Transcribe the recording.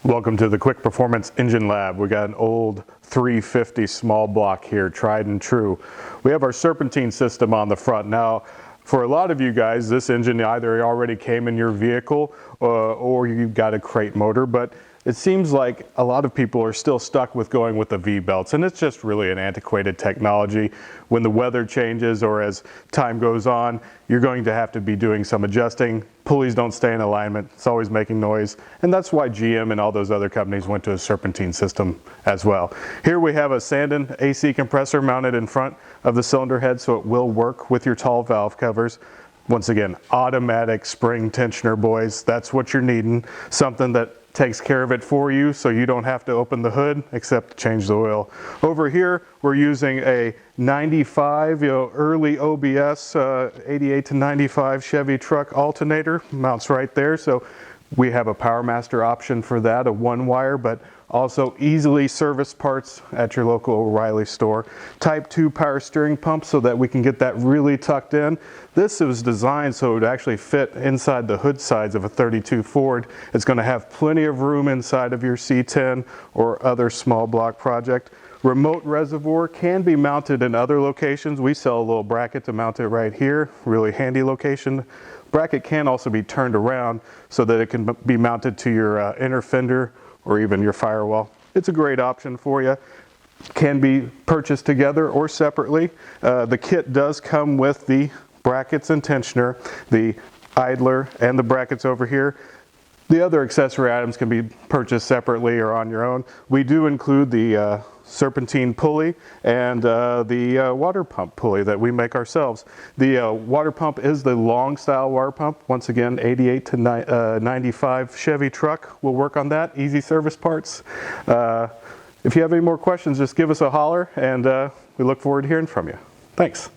Welcome to the Kwik Performance Engine Lab. We got an old 350 small block here, tried and true. We have our Serpentine system on the front. Now, for a lot of you guys, this engine either already came in your vehicle or you've got a crate motor, but it seems like a lot of people are still stuck with going with the V-belts, and it's just really an antiquated technology. When the weather changes or as time goes on, you're going to have to be doing some adjusting. Pulleys don't stay in alignment. It's always making noise, and that's why GM and all those other companies went to a Serpentine system as well. Here we have a Sandin AC compressor mounted in front of the cylinder head, so it will work with your tall valve covers. Once again, automatic spring tensioner, boys. That's what you're needing. Something that takes care of it for you so you don't have to open the hood except to change the oil. Over here we're using a 95, early OBS 88 to 95 Chevy truck alternator. Mounts right there, so we have a PowerMaster option for that, a one wire, but also easily service parts at your local O'Reilly store. Type 2 power steering pump so that we can get that really tucked in. This was designed so it would actually fit inside the hood sides of a 32 Ford. It's going to have plenty of room inside of your C10 or other small block project. Remote reservoir can be mounted in other locations. We sell a little bracket to mount it right here. Really handy location. Bracket can also be turned around so that it can be mounted to your inner fender or even your firewall. It's a great option for you. Can be purchased together or separately. The kit does come with the brackets and tensioner, the idler, and the brackets over here. The other accessory items can be purchased separately or on your own. We do include the Serpentine pulley and the water pump pulley that we make ourselves. The water pump is the long style water pump. Once again, 88 to 95 Chevy truck will work on that. Easy service parts. If you have any more questions, just give us a holler, and we look forward to hearing from you. Thanks.